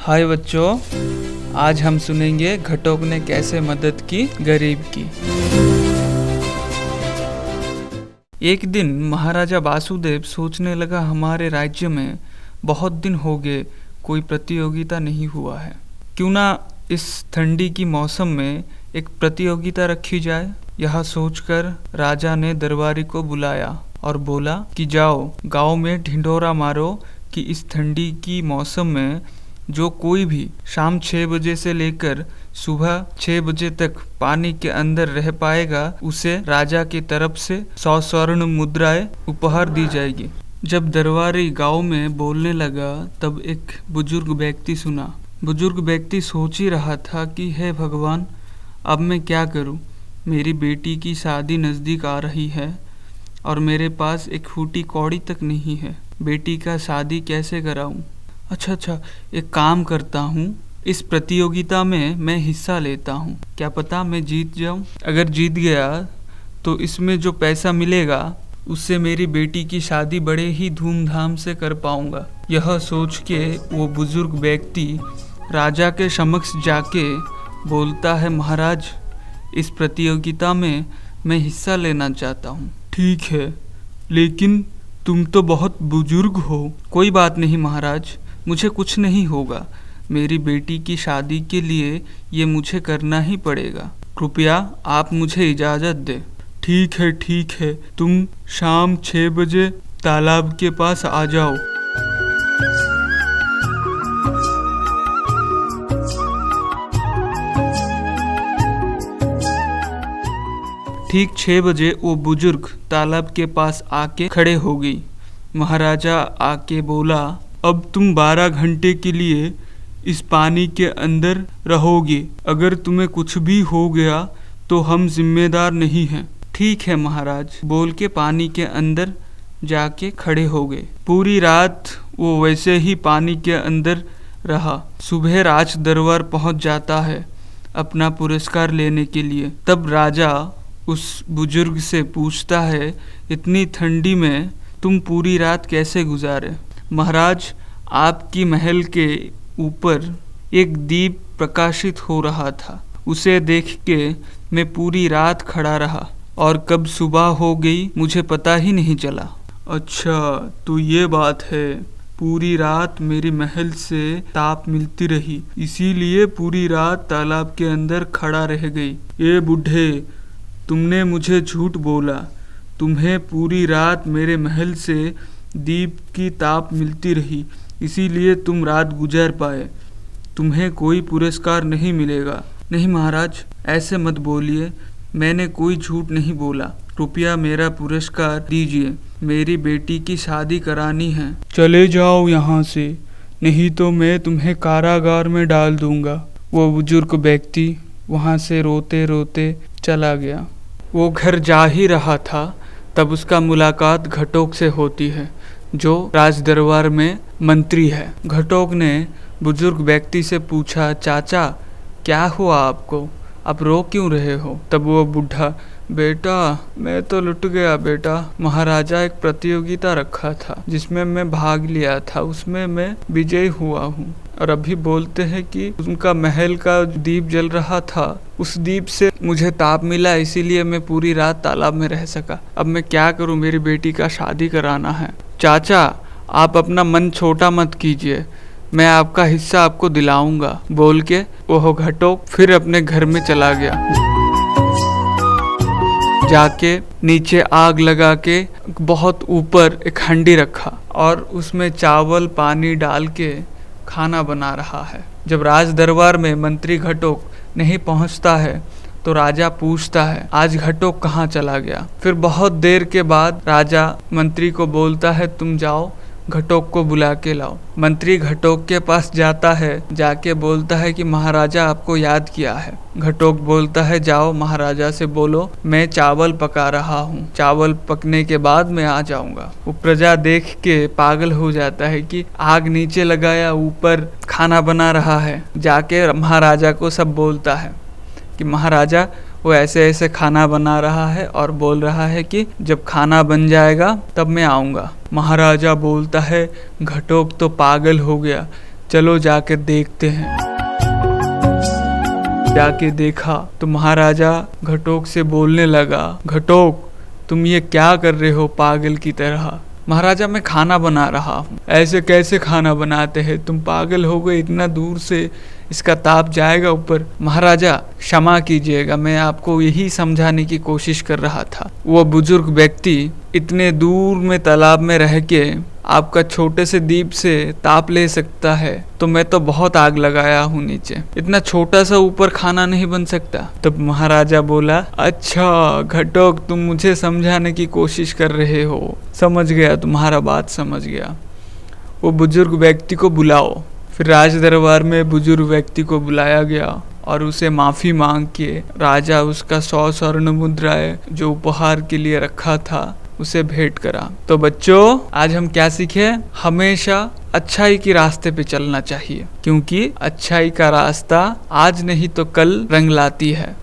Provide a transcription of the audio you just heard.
हाय बच्चों, आज हम सुनेंगे घटोक ने कैसे मदद की गरीब की। एक दिन महाराजा वासुदेव सोचने लगा, हमारे राज्य में बहुत दिन हो गए कोई प्रतियोगिता नहीं हुआ है, क्यों ना इस ठंडी की मौसम में एक प्रतियोगिता रखी जाए। यह सोचकर राजा ने दरबारी को बुलाया और बोला कि जाओ गांव में ढिंढोरा मारो कि इस ठंडी की मौसम में जो कोई भी शाम 6 बजे से लेकर सुबह 6 बजे तक पानी के अंदर रह पाएगा उसे राजा की तरफ से 100 स्वर्ण मुद्राएं उपहार दी जाएगी। जब दरबारी गांव में बोलने लगा तब एक बुजुर्ग व्यक्ति सुना। बुजुर्ग व्यक्ति सोच ही रहा था कि हे भगवान, अब मैं क्या करूं? मेरी बेटी की शादी नज़दीक आ रही है और मेरे पास एक फूटी कौड़ी तक नहीं है। बेटी का शादी कैसे कराऊं? अच्छा, एक काम करता हूँ, इस प्रतियोगिता में मैं हिस्सा लेता हूँ, क्या पता मैं जीत जाऊँ। अगर जीत गया तो इसमें जो पैसा मिलेगा उससे मेरी बेटी की शादी बड़े ही धूमधाम से कर पाऊँगा। यह सोच के वो बुजुर्ग व्यक्ति राजा के समक्ष जाके बोलता है, महाराज, इस प्रतियोगिता में मैं हिस्सा लेना चाहता हूँ। ठीक है, लेकिन तुम तो बहुत बुजुर्ग हो। कोई बात नहीं महाराज, मुझे कुछ नहीं होगा। मेरी बेटी की शादी के लिए ये मुझे करना ही पड़ेगा। कृपया आप मुझे इजाज़त दें। ठीक है, तुम शाम 6 बजे तालाब के पास आ जाओ। ठीक 6 बजे वो बुजुर्ग तालाब के पास आके खड़े हो गई। महाराजा आके बोला, अब तुम 12 घंटे के लिए इस पानी के अंदर रहोगे। अगर तुम्हें कुछ भी हो गया तो हम जिम्मेदार नहीं हैं। ठीक है महाराज, बोल के पानी के अंदर जाके खड़े हो गए। पूरी रात वो वैसे ही पानी के अंदर रहा। सुबह राज दरबार पहुंच जाता है अपना पुरस्कार लेने के लिए। तब राजा उस बुजुर्ग से पूछता है, इतनी ठंडी में तुम पूरी रात कैसे गुजारे? महाराज, आपकी महल के ऊपर एक दीप प्रकाशित हो रहा था, उसे देख के मैं पूरी रात खड़ा रहा और कब सुबह हो गई मुझे पता ही नहीं चला। अच्छा, तो ये बात है, पूरी रात मेरी महल से ताप मिलती रही, इसीलिए पूरी रात तालाब के अंदर खड़ा रह गई। ये बूढ़े, तुमने मुझे झूठ बोला। तुम्हें पूरी रात मेरे महल से दीप की ताप मिलती रही, इसीलिए तुम रात गुजार पाए। तुम्हें कोई पुरस्कार नहीं मिलेगा। नहीं महाराज, ऐसे मत बोलिए, मैंने कोई झूठ नहीं बोला। कृपया मेरा पुरस्कार दीजिए, मेरी बेटी की शादी करानी है। चले जाओ यहाँ से, नहीं तो मैं तुम्हें कारागार में डाल दूंगा। वो बुजुर्ग व्यक्ति वहाँ से रोते रोते चला गया। वो घर जा ही रहा था तब उसका मुलाकात घटोक से होती है, जो राज दरबार में मंत्री है। घटोक ने बुजुर्ग व्यक्ति से पूछा, चाचा क्या हुआ आपको, आप रो क्यों रहे हो? तब वो बूढ़ा, बेटा मैं तो लुट गया बेटा। महाराजा एक प्रतियोगिता रखा था जिसमें मैं भाग लिया था, उसमें मैं विजयी हुआ हूँ और अभी बोलते हैं कि उनका महल का दीप जल रहा था, उस दीप से मुझे ताप मिला, इसीलिए मैं पूरी रात तालाब में रह सका। अब मैं क्या करूँ, मेरी बेटी का शादी कराना है। चाचा, आप अपना मन छोटा मत कीजिए, मैं आपका हिस्सा आपको दिलाऊंगा, बोल के वो घटोक फिर अपने घर में चला गया। जाके नीचे आग लगा के बहुत ऊपर एक हंडी रखा और उसमें चावल पानी डाल के खाना बना रहा है। जब राज दरबार में मंत्री घटोक नहीं पहुंचता है तो राजा पूछता है, आज घटोक कहाँ चला गया? फिर बहुत देर के बाद राजा मंत्री को बोलता है, तुम जाओ घटोक को बुला के लाओ। मंत्री घटोक के पास जाता है, जाके बोलता है कि महाराजा आपको याद किया है। घटोक बोलता है, जाओ महाराजा से बोलो मैं चावल पका रहा हूँ, चावल पकने के बाद मैं आ जाऊंगा। वो प्रजा देख के पागल हो जाता है कि आग नीचे लगाया, ऊपर खाना बना रहा है। जाके महाराजा को सब बोलता है कि महाराजा वो ऐसे ऐसे खाना बना रहा है और बोल रहा है कि जब खाना बन जाएगा तब मैं आऊँगा। महाराजा बोलता है, घटोक तो पागल हो गया, चलो जाकर देखते हैं। जाके देखा तो महाराजा घटोक से बोलने लगा, घटोक तुम ये क्या कर रहे हो पागल की तरह? महाराजा मैं खाना बना रहा हूँ। ऐसे कैसे खाना बनाते हैं? तुम पागल हो गए, इतना दूर से इसका ताप जाएगा ऊपर। महाराजा क्षमा कीजिएगा, मैं आपको यही समझाने की कोशिश कर रहा था। वो बुजुर्ग व्यक्ति इतने दूर में तालाब में रह के आपका छोटे से दीप से ताप ले सकता है, तो मैं तो बहुत आग लगाया हूँ नीचे, इतना छोटा सा ऊपर खाना नहीं बन सकता। तब महाराजा बोला, अच्छा घटोक तुम मुझे समझाने की कोशिश कर रहे हो, समझ गया, तुम्हारा बात समझ गया। वो बुजुर्ग व्यक्ति को बुलाओ। फिर राज दरबार में बुजुर्ग व्यक्ति को बुलाया गया और उसे माफी मांग के राजा उसका 100 स्वर्ण मुद्राएं जो उपहार के लिए रखा था उसे भेंट करा। तो बच्चों आज हम क्या सीखे? हमेशा अच्छाई के रास्ते पे चलना चाहिए, क्योंकि अच्छाई का रास्ता आज नहीं तो कल रंग लाती है।